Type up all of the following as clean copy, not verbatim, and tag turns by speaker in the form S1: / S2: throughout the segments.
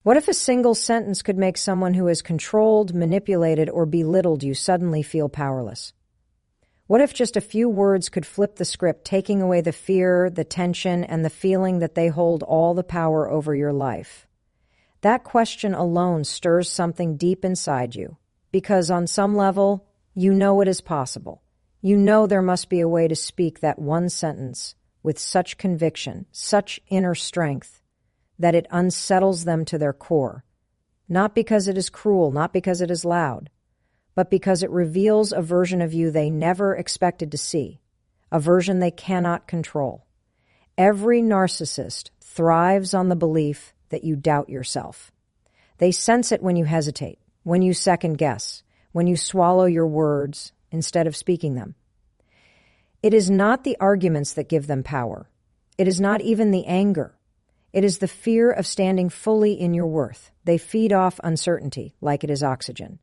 S1: What if a single sentence could make someone who has controlled, manipulated, or belittled you suddenly feel powerless? What if just a few words could flip the script, taking away the fear, the tension, and the feeling that they hold all the power over your life? That question alone stirs something deep inside you, because on some level, you know it is possible. You know there must be a way to speak that one sentence with such conviction, such inner strength, that it unsettles them to their core, not because it is cruel, not because it is loud, but because it reveals a version of you they never expected to see, a version they cannot control. Every narcissist thrives on the belief that you doubt yourself. They sense it when you hesitate, when you second guess, when you swallow your words instead of speaking them. It is not the arguments that give them power. It is not even the anger. It is the fear of standing fully in your worth. They feed off uncertainty like it is oxygen.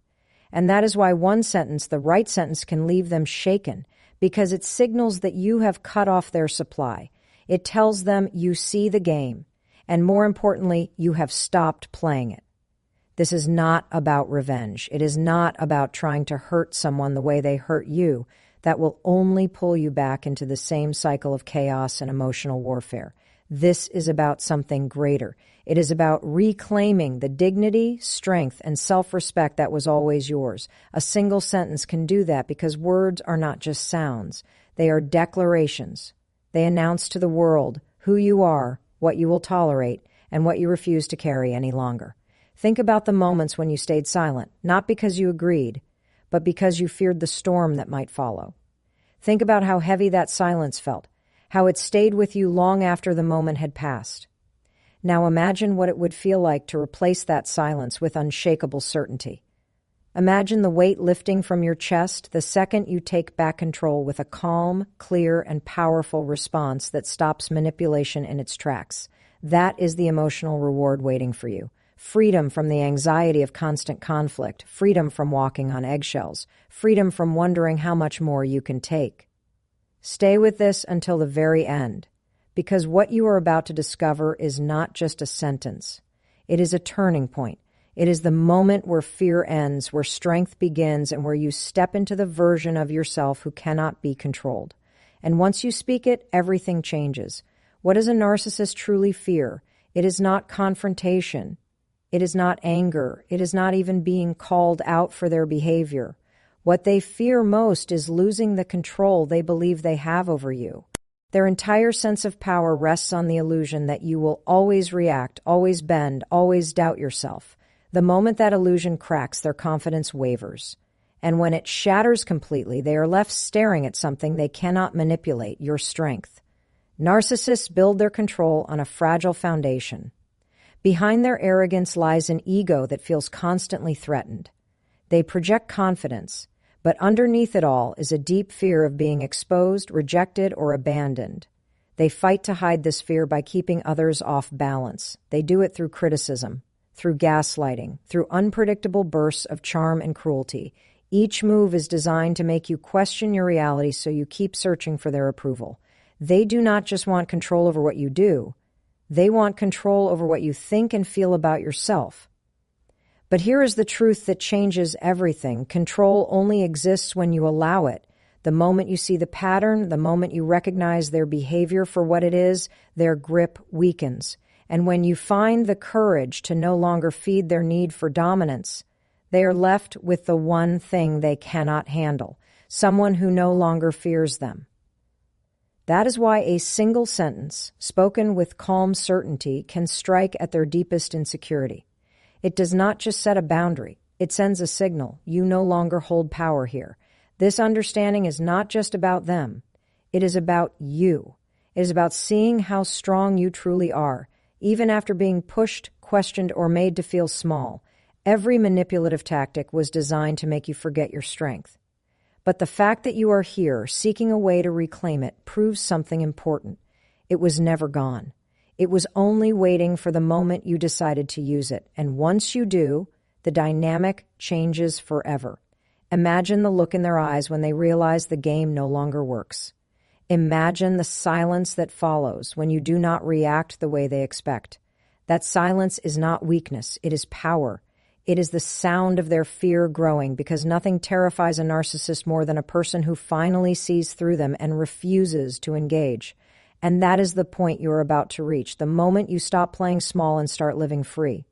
S1: And that is why one sentence, the right sentence, can leave them shaken, because it signals that you have cut off their supply. It tells them you see the game, and more importantly, you have stopped playing it. This is not about revenge. It is not about trying to hurt someone the way they hurt you. That will only pull you back into the same cycle of chaos and emotional warfare. This is about something greater. It is about reclaiming the dignity, strength, and self-respect that was always yours. A single sentence can do that because words are not just sounds. They are declarations. They announce to the world who you are, what you will tolerate, and what you refuse to carry any longer. Think about the moments when you stayed silent, not because you agreed, but because you feared the storm that might follow. Think about how heavy that silence felt, how it stayed with you long after the moment had passed. Now imagine what it would feel like to replace that silence with unshakable certainty. Imagine the weight lifting from your chest the second you take back control with a calm, clear, and powerful response that stops manipulation in its tracks. That is the emotional reward waiting for you. Freedom from the anxiety of constant conflict, freedom from walking on eggshells, freedom from wondering how much more you can take. Stay with this until the very end, because what you are about to discover is not just a sentence. It is a turning point. It is the moment where fear ends, where strength begins, and where you step into the version of yourself who cannot be controlled. And once you speak it, everything changes. What does a narcissist truly fear? It is not confrontation. It is not anger. It is not even being called out for their behavior. What they fear most is losing the control they believe they have over you. Their entire sense of power rests on the illusion that you will always react, always bend, always doubt yourself. The moment that illusion cracks, their confidence wavers. And when it shatters completely, they are left staring at something they cannot manipulate, your strength. Narcissists build their control on a fragile foundation. Behind their arrogance lies an ego that feels constantly threatened. They project confidence, but underneath it all is a deep fear of being exposed, rejected, or abandoned. They fight to hide this fear by keeping others off balance. They do it through criticism, through gaslighting, through unpredictable bursts of charm and cruelty. Each move is designed to make you question your reality, so you keep searching for their approval. They do not just want control over what you do. They want control over what you think and feel about yourself. But here is the truth that changes everything. Control only exists when you allow it. The moment you see the pattern, the moment you recognize their behavior for what it is, their grip weakens. And when you find the courage to no longer feed their need for dominance, they are left with the one thing they cannot handle, someone who no longer fears them. That is why a single sentence, spoken with calm certainty, can strike at their deepest insecurity. It does not just set a boundary. It sends a signal. You no longer hold power here. This understanding is not just about them. It is about you. It is about seeing how strong you truly are, even after being pushed, questioned, or made to feel small. Every manipulative tactic was designed to make you forget your strength. But the fact that you are here, seeking a way to reclaim it, proves something important. It was never gone. It was only waiting for the moment you decided to use it. And once you do, the dynamic changes forever. Imagine the look in their eyes when they realize the game no longer works. Imagine the silence that follows when you do not react the way they expect. That silence is not weakness, it is power. It is the sound of their fear growing, because nothing terrifies a narcissist more than a person who finally sees through them and refuses to engage. And that is the point you are about to reach, the moment you stop playing small and start living free.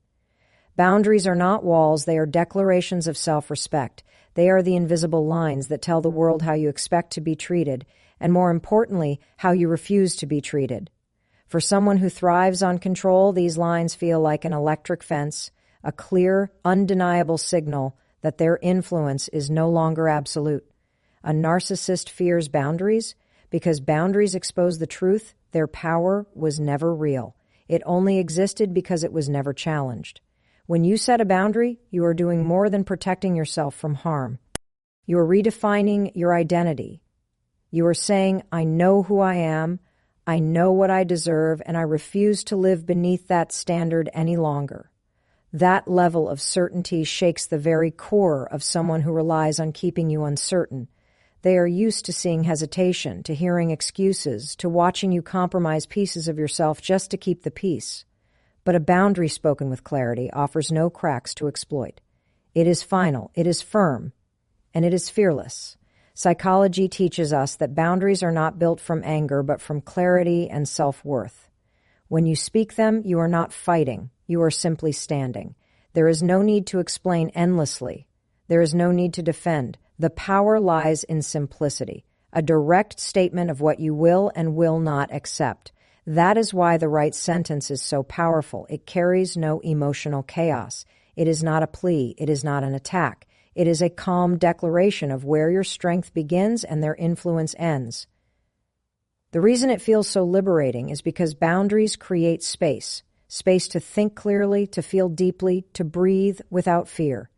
S1: Boundaries are not walls, they are declarations of self-respect. They are the invisible lines that tell the world how you expect to be treated, and more importantly, how you refuse to be treated. For someone who thrives on control, these lines feel like an electric fence, a clear, undeniable signal that their influence is no longer absolute. A narcissist fears boundaries because boundaries expose the truth. Their power was never real. It only existed because it was never challenged. When you set a boundary, you are doing more than protecting yourself from harm. You are redefining your identity. You are saying, I know who I am, I know what I deserve, and I refuse to live beneath that standard any longer. That level of certainty shakes the very core of someone who relies on keeping you uncertain. They are used to seeing hesitation, to hearing excuses, to watching you compromise pieces of yourself just to keep the peace. But a boundary spoken with clarity offers no cracks to exploit. It is final, it is firm, and it is fearless. Psychology teaches us that boundaries are not built from anger, but from clarity and self-worth. When you speak them, you are not fighting. You are simply standing. There is no need to explain endlessly. There is no need to defend. The power lies in simplicity, a direct statement of what you will and will not accept. That is why the right sentence is so powerful. It carries no emotional chaos. It is not a plea. It is not an attack. It is a calm declaration of where your strength begins and their influence ends. The reason it feels so liberating is because boundaries create space to think clearly, to feel deeply, to breathe without fear.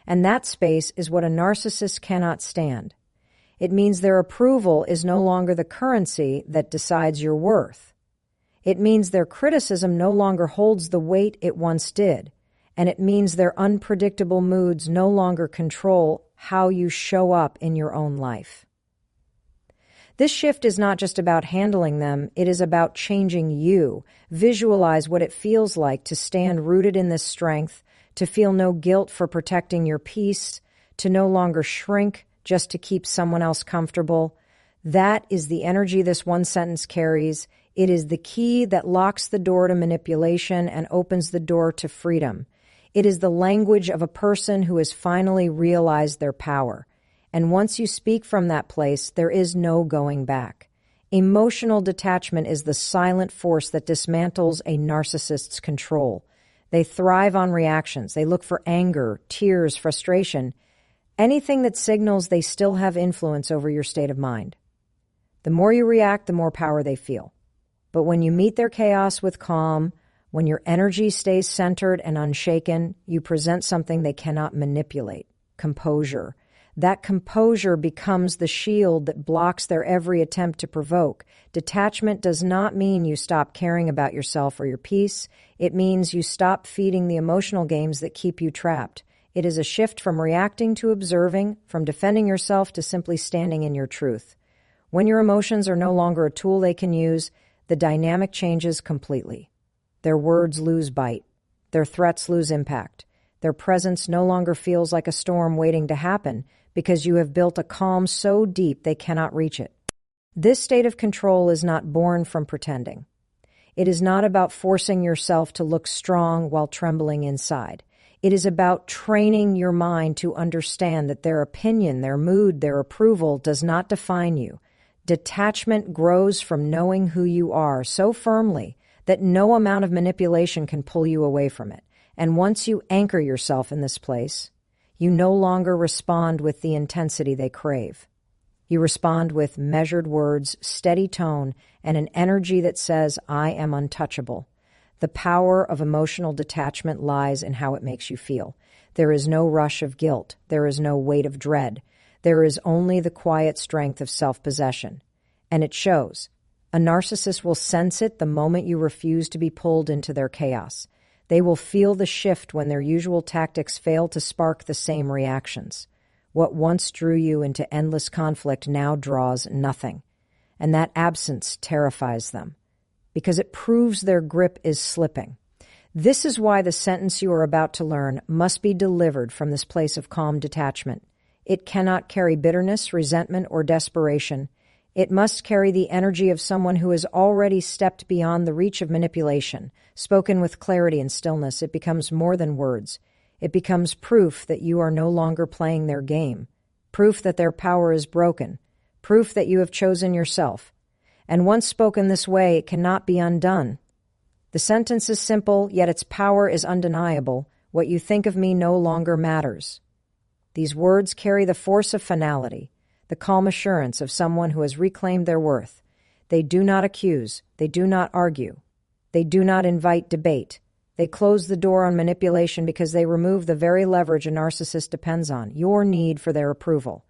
S1: And that space is what a narcissist cannot stand. It means their approval is no longer the currency that decides your worth. It means their criticism no longer holds the weight it once did. And it means their unpredictable moods no longer control how you show up in your own life. This shift is not just about handling them, it is about changing you. Visualize what it feels like to stand rooted in this strength, to feel no guilt for protecting your peace, to no longer shrink just to keep someone else comfortable. That is the energy this one sentence carries. It is the key that locks the door to manipulation and opens the door to freedom. It is the language of a person who has finally realized their power. And once you speak from that place, there is no going back. Emotional detachment is the silent force that dismantles a narcissist's control. They thrive on reactions. They look for anger, tears, frustration, anything that signals they still have influence over your state of mind. The more you react, the more power they feel. But when you meet their chaos with calm, when your energy stays centered and unshaken, you present something they cannot manipulate: composure. That composure becomes the shield that blocks their every attempt to provoke. Detachment does not mean you stop caring about yourself or your peace. It means you stop feeding the emotional games that keep you trapped. It is a shift from reacting to observing, from defending yourself to simply standing in your truth. When your emotions are no longer a tool they can use, the dynamic changes completely. Their words lose bite. Their threats lose impact. Their presence no longer feels like a storm waiting to happen because you have built a calm so deep they cannot reach it. This state of control is not born from pretending. It is not about forcing yourself to look strong while trembling inside. It is about training your mind to understand that their opinion, their mood, their approval does not define you. Detachment grows from knowing who you are so firmly that no amount of manipulation can pull you away from it. And once you anchor yourself in this place, you no longer respond with the intensity they crave. You respond with measured words, steady tone, and an energy that says, I am untouchable. The power of emotional detachment lies in how it makes you feel. There is no rush of guilt. There is no weight of dread. There is only the quiet strength of self-possession. And it shows. A narcissist will sense it the moment you refuse to be pulled into their chaos. They will feel the shift when their usual tactics fail to spark the same reactions. What once drew you into endless conflict now draws nothing. And that absence terrifies them, because it proves their grip is slipping. This is why the sentence you are about to learn must be delivered from this place of calm detachment. It cannot carry bitterness, resentment, or desperation. It must carry the energy of someone who has already stepped beyond the reach of manipulation. Spoken with clarity and stillness, it becomes more than words. It becomes proof that you are no longer playing their game, proof that their power is broken, proof that you have chosen yourself. And once spoken this way, it cannot be undone. The sentence is simple, yet its power is undeniable. What you think of me no longer matters. These words carry the force of finality, the calm assurance of someone who has reclaimed their worth. They do not accuse. They do not argue. They do not invite debate. They close the door on manipulation because they remove the very leverage a narcissist depends on, your need for their approval.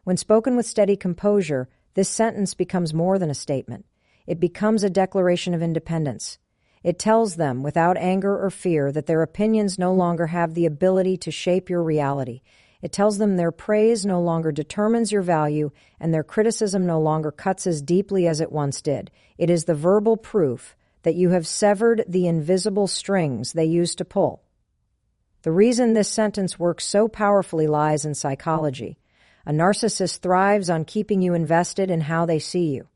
S1: When spoken with steady composure, this sentence becomes more than a statement. It becomes a declaration of independence. It tells them, without anger or fear, that their opinions no longer have the ability to shape your reality. It tells them their praise no longer determines your value, and their criticism no longer cuts as deeply as it once did. It is the verbal proof that you have severed the invisible strings they used to pull. The reason this sentence works so powerfully lies in psychology. A narcissist thrives on keeping you invested in how they see you.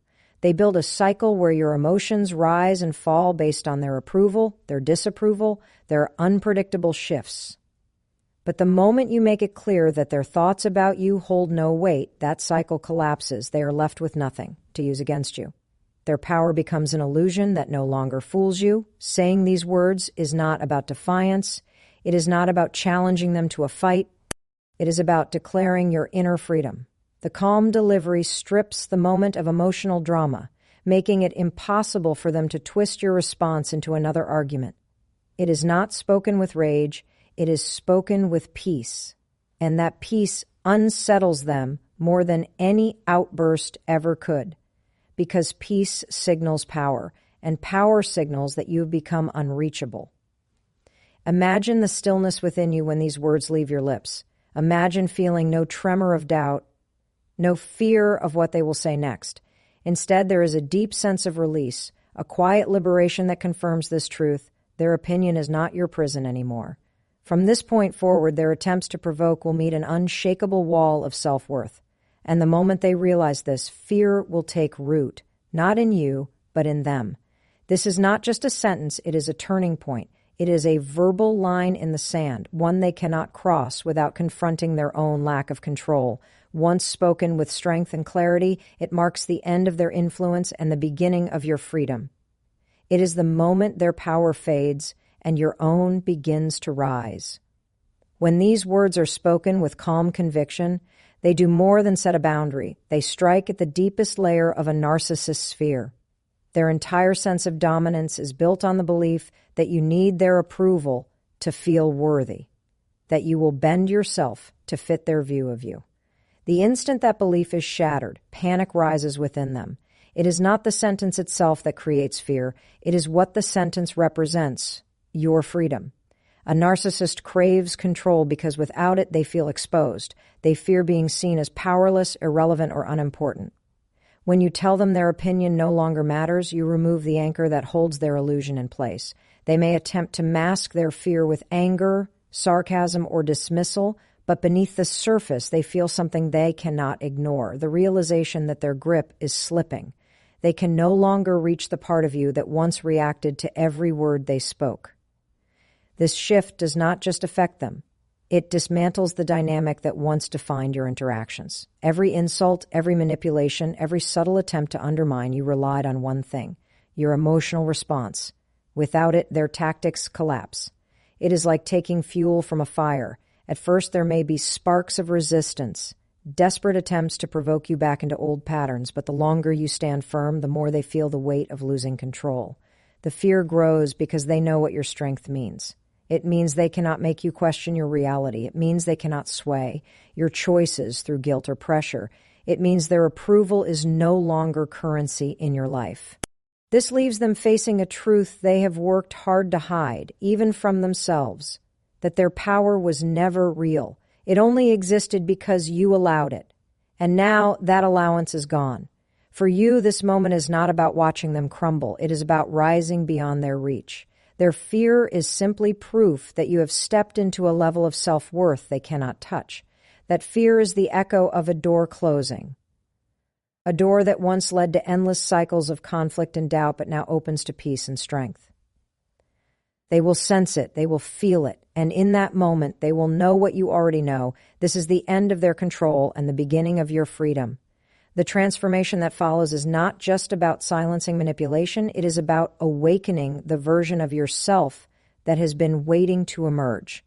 S1: They build a cycle where your emotions rise and fall based on their approval, their disapproval, their unpredictable shifts. But the moment you make it clear that their thoughts about you hold no weight, that cycle collapses. They are left with nothing to use against you. Their power becomes an illusion that no longer fools you. Saying these words is not about defiance. It is not about challenging them to a fight. It is about declaring your inner freedom. The calm delivery strips the moment of emotional drama, making it impossible for them to twist your response into another argument. It is not spoken with rage. It is spoken with peace, and that peace unsettles them more than any outburst ever could, because peace signals power, and power signals that you have become unreachable. Imagine the stillness within you when these words leave your lips. Imagine feeling no tremor of doubt, no fear of what they will say next. Instead, there is a deep sense of release, a quiet liberation that confirms this truth. Their opinion is not your prison anymore. From this point forward, their attempts to provoke will meet an unshakable wall of self-worth. And the moment they realize this, fear will take root, not in you, but in them. This is not just a sentence, it is a turning point. It is a verbal line in the sand, one they cannot cross without confronting their own lack of control. Once spoken with strength and clarity, it marks the end of their influence and the beginning of your freedom. It is the moment their power fades and your own begins to rise. When these words are spoken with calm conviction, they do more than set a boundary. They strike at the deepest layer of a narcissist's fear. Their entire sense of dominance is built on the belief that you need their approval to feel worthy, that you will bend yourself to fit their view of you. The instant that belief is shattered, panic rises within them. It is not the sentence itself that creates fear. It is what the sentence represents, your freedom. A narcissist craves control because without it, they feel exposed. They fear being seen as powerless, irrelevant, or unimportant. When you tell them their opinion no longer matters, you remove the anchor that holds their illusion in place. They may attempt to mask their fear with anger, sarcasm, or dismissal, but beneath the surface, they feel something they cannot ignore, the realization that their grip is slipping. They can no longer reach the part of you that once reacted to every word they spoke. This shift does not just affect them. It dismantles the dynamic that once defined your interactions. Every insult, every manipulation, every subtle attempt to undermine you relied on one thing, your emotional response. Without it, their tactics collapse. It is like taking fuel from a fire. At first, there may be sparks of resistance, desperate attempts to provoke you back into old patterns, but the longer you stand firm, the more they feel the weight of losing control. The fear grows because they know what your strength means. It means they cannot make you question your reality. It means they cannot sway your choices through guilt or pressure. It means their approval is no longer currency in your life. This leaves them facing a truth they have worked hard to hide, even from themselves, that their power was never real. It only existed because you allowed it. And now that allowance is gone. For you, this moment is not about watching them crumble. It is about rising beyond their reach. Their fear is simply proof that you have stepped into a level of self-worth they cannot touch. That fear is the echo of a door closing. A door that once led to endless cycles of conflict and doubt, but now opens to peace and strength. They will sense it, they will feel it, and in that moment they will know what you already know. This is the end of their control and the beginning of your freedom. The transformation that follows is not just about silencing manipulation, it is about awakening the version of yourself that has been waiting to emerge.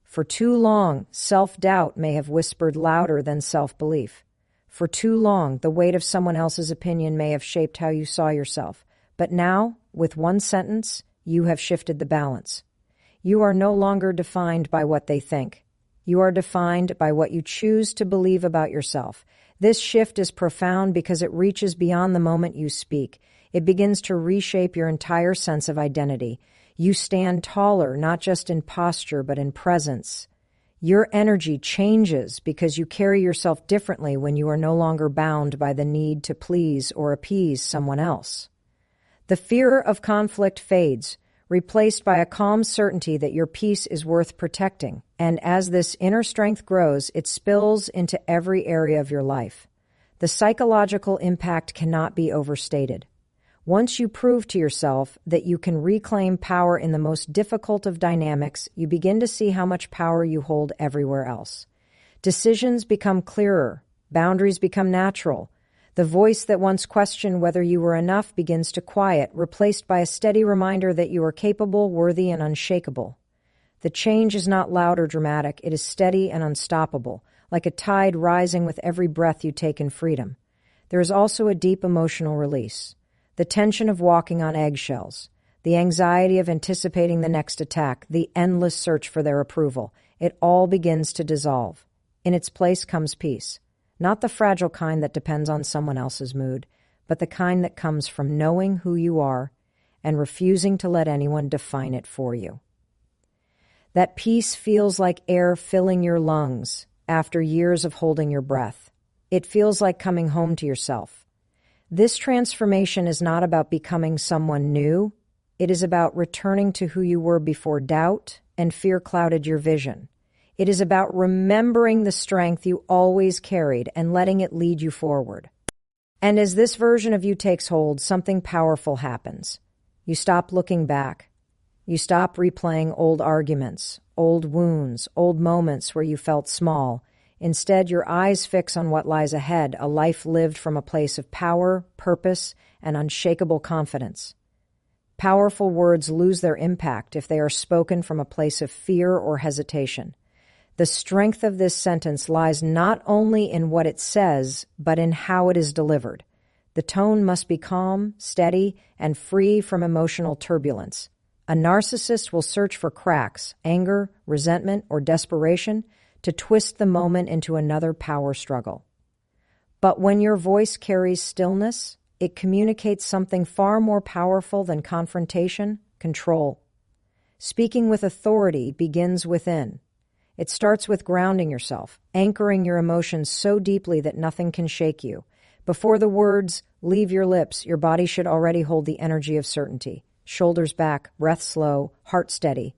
S1: For too long, self-doubt may have whispered louder than self-belief. For too long, the weight of someone else's opinion may have shaped how you saw yourself. But now, with one sentence, you have shifted the balance. You are no longer defined by what they think. You are defined by what you choose to believe about yourself. This shift is profound because it reaches beyond the moment you speak. It begins to reshape your entire sense of identity. You stand taller, not just in posture, but in presence. Your energy changes because you carry yourself differently when you are no longer bound by the need to please or appease someone else. The fear of conflict fades, replaced by a calm certainty that your peace is worth protecting. And as this inner strength grows, it spills into every area of your life. The psychological impact cannot be overstated. Once you prove to yourself that you can reclaim power in the most difficult of dynamics, you begin to see how much power you hold everywhere else. Decisions become clearer, boundaries become natural. The voice that once questioned whether you were enough begins to quiet, replaced by a steady reminder that you are capable, worthy, and unshakable. The change is not loud or dramatic, it is steady and unstoppable, like a tide rising with every breath you take in freedom. There is also a deep emotional release. The tension of walking on eggshells, the anxiety of anticipating the next attack, the endless search for their approval, it all begins to dissolve. In its place comes peace, not the fragile kind that depends on someone else's mood, but the kind that comes from knowing who you are and refusing to let anyone define it for you. That peace feels like air filling your lungs after years of holding your breath. It feels like coming home to yourself. This transformation is not about becoming someone new. It is about returning to who you were before doubt and fear clouded your vision. It is about remembering the strength you always carried and letting it lead you forward. And as this version of you takes hold, something powerful happens. You stop looking back. You stop replaying old arguments, old wounds, old moments where you felt small. Instead, your eyes fix on what lies ahead, a life lived from a place of power, purpose, and unshakable confidence. Powerful words lose their impact if they are spoken from a place of fear or hesitation. The strength of this sentence lies not only in what it says, but in how it is delivered. The tone must be calm, steady, and free from emotional turbulence. A narcissist will search for cracks, anger, resentment, or desperation to twist the moment into another power struggle. But when your voice carries stillness, it communicates something far more powerful than confrontation, control. Speaking with authority begins within. It starts with grounding yourself, anchoring your emotions so deeply that nothing can shake you. Before the words leave your lips, your body should already hold the energy of certainty. Shoulders back, breath slow, heart steady.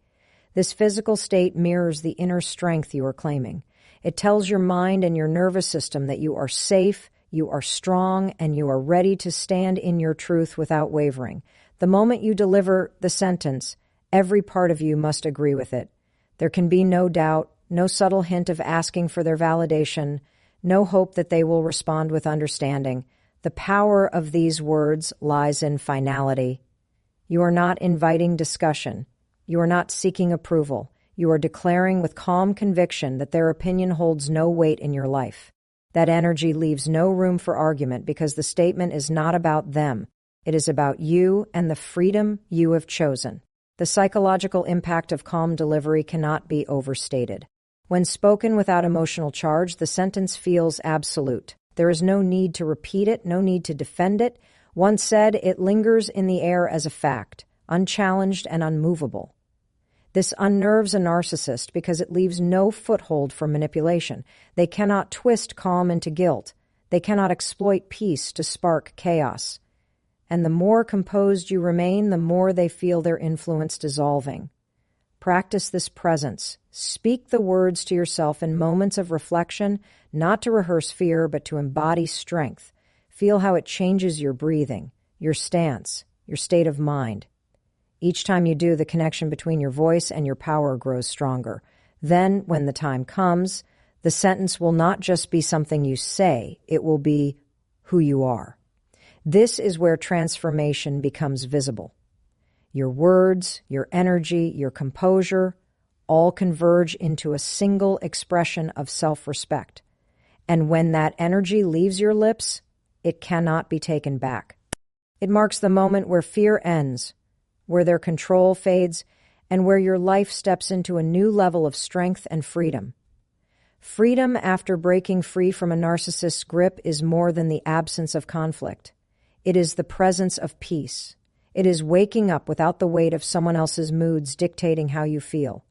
S1: This physical state mirrors the inner strength you are claiming. It tells your mind and your nervous system that you are safe, you are strong, and you are ready to stand in your truth without wavering. The moment you deliver the sentence, every part of you must agree with it. There can be no doubt, no subtle hint of asking for their validation, no hope that they will respond with understanding. The power of these words lies in finality. You are not inviting discussion. You are not seeking approval. You are declaring with calm conviction that their opinion holds no weight in your life. That energy leaves no room for argument because the statement is not about them. It is about you and the freedom you have chosen. The psychological impact of calm delivery cannot be overstated. When spoken without emotional charge, the sentence feels absolute. There is no need to repeat it, no need to defend it. Once said, it lingers in the air as a fact, unchallenged and unmovable. This unnerves a narcissist because it leaves no foothold for manipulation. They cannot twist calm into guilt. They cannot exploit peace to spark chaos. and the more composed you remain, the more they feel their influence dissolving. Practice this presence. Speak the words to yourself in moments of reflection, not to rehearse fear, but to embody strength. Feel how it changes your breathing, your stance, your state of mind. Each time you do, the connection between your voice and your power grows stronger. Then, when the time comes, the sentence will not just be something you say, it will be who you are. This is where transformation becomes visible. Your words, your energy, your composure, all converge into a single expression of self-respect. And when that energy leaves your lips, it cannot be taken back. It marks the moment where fear ends, where their control fades, and where your life steps into a new level of strength and freedom. Freedom after breaking free from a narcissist's grip is more than the absence of conflict. It is the presence of peace. It is waking up without the weight of someone else's moods dictating how you feel.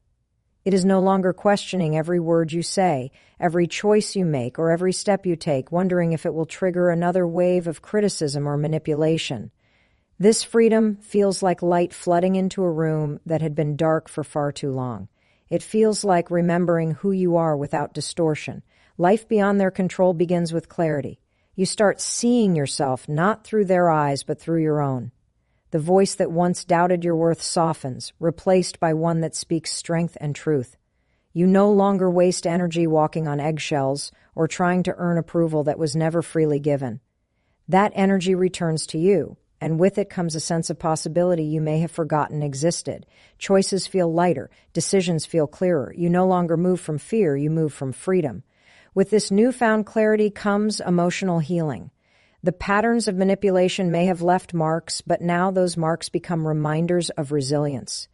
S1: It is no longer questioning every word you say, every choice you make, or every step you take, wondering if it will trigger another wave of criticism or manipulation. This freedom feels like light flooding into a room that had been dark for far too long. It feels like remembering who you are without distortion. Life beyond their control begins with clarity. You start seeing yourself not through their eyes, but through your own. The voice that once doubted your worth softens, replaced by one that speaks strength and truth. You no longer waste energy walking on eggshells or trying to earn approval that was never freely given. That energy returns to you, and with it comes a sense of possibility you may have forgotten existed. Choices feel lighter, decisions feel clearer. You no longer move from fear, you move from freedom. With this newfound clarity comes emotional healing. The patterns of manipulation may have left marks, but now those marks become reminders of resilience.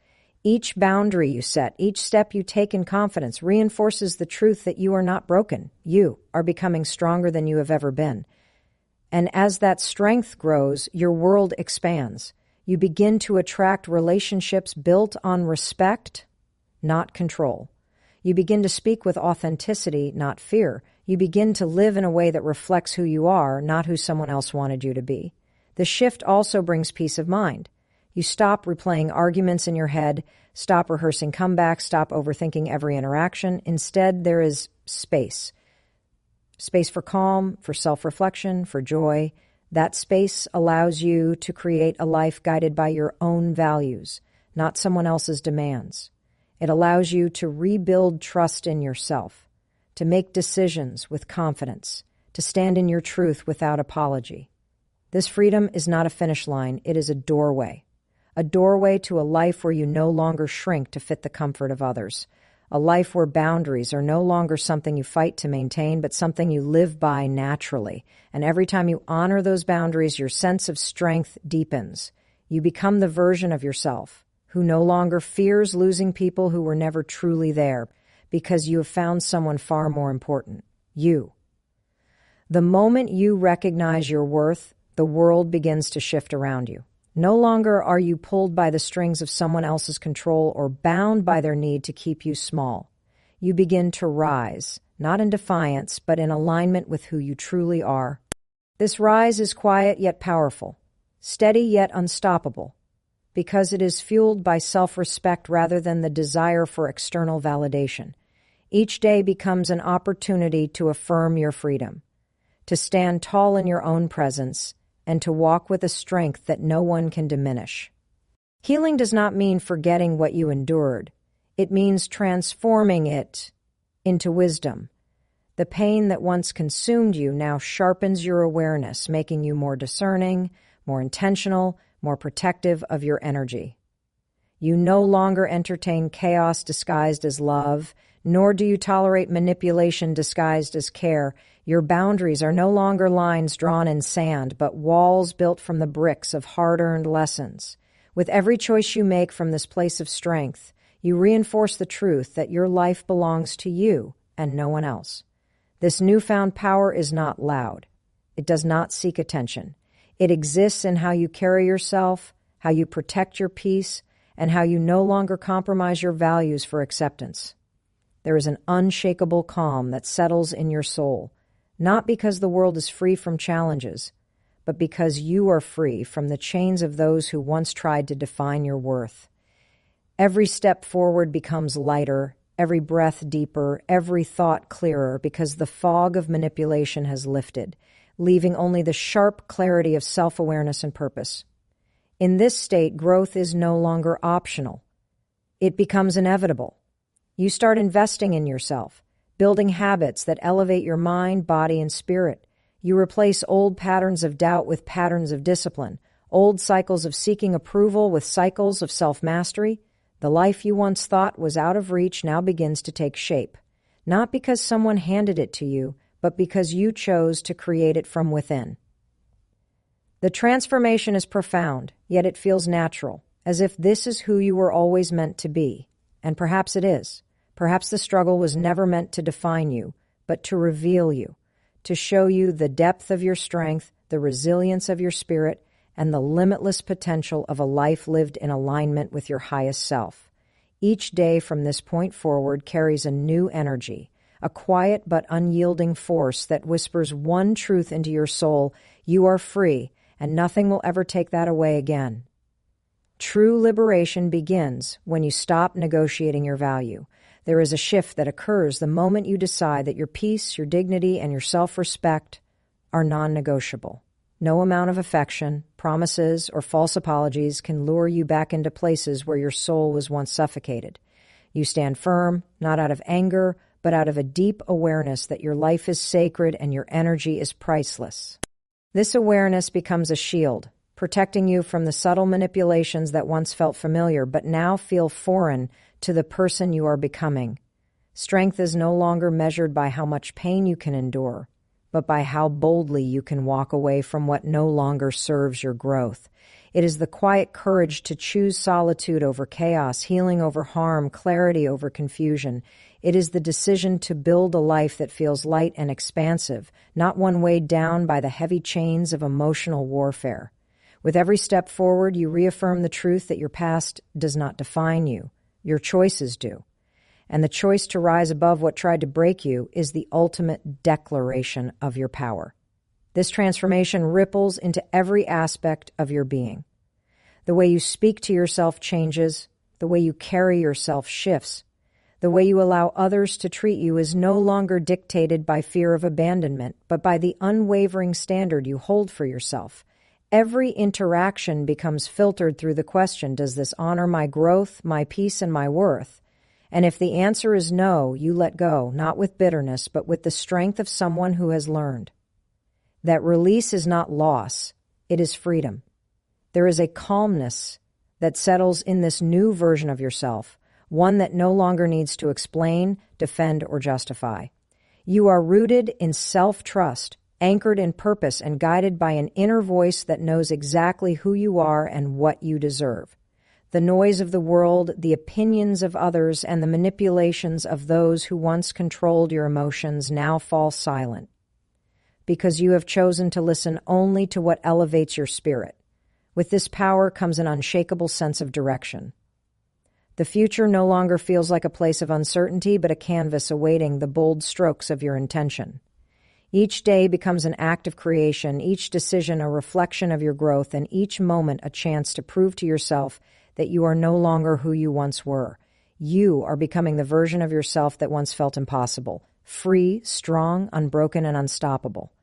S1: Each boundary you set, each step you take in confidence reinforces the truth that you are not broken. You are becoming stronger than you have ever been. And as that strength grows, your world expands. You begin to attract relationships built on respect, not control. You begin to speak with authenticity, not fear. You begin to live in a way that reflects who you are, not who someone else wanted you to be. The shift also brings peace of mind. You stop replaying arguments in your head, stop rehearsing comebacks, stop overthinking every interaction. Instead, there is space. Space for calm, for self-reflection, for joy. That space allows you to create a life guided by your own values, not someone else's demands. It allows you to rebuild trust in yourself, to make decisions with confidence, to stand in your truth without apology. This freedom is not a finish line, it is a doorway to a life where you no longer shrink to fit the comfort of others, a life where boundaries are no longer something you fight to maintain, but something you live by naturally. And every time you honor those boundaries, your sense of strength deepens. You become the version of yourself who no longer fears losing people who were never truly there, because you have found someone far more important, you. The moment you recognize your worth, the world begins to shift around you. No longer are you pulled by the strings of someone else's control or bound by their need to keep you small. You begin to rise, not in defiance, but in alignment with who you truly are. This rise is quiet yet powerful, steady yet unstoppable, because it is fueled by self-respect rather than the desire for external validation. Each day becomes an opportunity to affirm your freedom, to stand tall in your own presence, and to walk with a strength that no one can diminish. Healing does not mean forgetting what you endured. It means transforming it into wisdom. The pain that once consumed you now sharpens your awareness, making you more discerning, more intentional, more protective of your energy. You no longer entertain chaos disguised as love, nor do you tolerate manipulation disguised as care. Your boundaries are no longer lines drawn in sand, but walls built from the bricks of hard-earned lessons. With every choice you make from this place of strength, you reinforce the truth that your life belongs to you and no one else. This newfound power is not loud. It does not seek attention. It exists in how you carry yourself, how you protect your peace, and how you no longer compromise your values for acceptance. There is an unshakable calm that settles in your soul, not because the world is free from challenges, but because you are free from the chains of those who once tried to define your worth. Every step forward becomes lighter, every breath deeper, every thought clearer, because the fog of manipulation has lifted, leaving only the sharp clarity of self-awareness and purpose. In this state, growth is no longer optional. It becomes inevitable. You start investing in yourself, building habits that elevate your mind, body, and spirit. You replace old patterns of doubt with patterns of discipline, old cycles of seeking approval with cycles of self-mastery. The life you once thought was out of reach now begins to take shape, not because someone handed it to you, but because you chose to create it from within. The transformation is profound, yet it feels natural, as if this is who you were always meant to be. And perhaps it is. Perhaps the struggle was never meant to define you, but to reveal you, to show you the depth of your strength, the resilience of your spirit, and the limitless potential of a life lived in alignment with your highest self. Each day from this point forward carries a new energy, a quiet but unyielding force that whispers one truth into your soul: you are free, and nothing will ever take that away again. True liberation begins when you stop negotiating your value. There is a shift that occurs the moment you decide that your peace, your dignity, and your self-respect are non-negotiable. No amount of affection, promises, or false apologies can lure you back into places where your soul was once suffocated. You stand firm, not out of anger, but out of a deep awareness that your life is sacred and your energy is priceless. This awareness becomes a shield, protecting you from the subtle manipulations that once felt familiar but now feel foreign to the person you are becoming. Strength is no longer measured by how much pain you can endure, but by how boldly you can walk away from what no longer serves your growth. It is the quiet courage to choose solitude over chaos, healing over harm, clarity over confusion. It is the decision to build a life that feels light and expansive, not one weighed down by the heavy chains of emotional warfare. With every step forward, you reaffirm the truth that your past does not define you. Your choices do. And the choice to rise above what tried to break you is the ultimate declaration of your power. This transformation ripples into every aspect of your being. The way you speak to yourself changes. The way you carry yourself shifts. The way you allow others to treat you is no longer dictated by fear of abandonment, but by the unwavering standard you hold for yourself. Every interaction becomes filtered through the question, does this honor my growth, my peace, and my worth? And if the answer is no, you let go, not with bitterness, but with the strength of someone who has learned. That release is not loss, it is freedom. There is a calmness that settles in this new version of yourself, one that no longer needs to explain, defend, or justify. You are rooted in self-trust, anchored in purpose, and guided by an inner voice that knows exactly who you are and what you deserve. The noise of the world, the opinions of others, and the manipulations of those who once controlled your emotions now fall silent, because you have chosen to listen only to what elevates your spirit. With this power comes an unshakable sense of direction. The future no longer feels like a place of uncertainty, but a canvas awaiting the bold strokes of your intention. Each day becomes an act of creation, each decision a reflection of your growth, and each moment a chance to prove to yourself that you are no longer who you once were. You are becoming the version of yourself that once felt impossible, free, strong, unbroken, and unstoppable.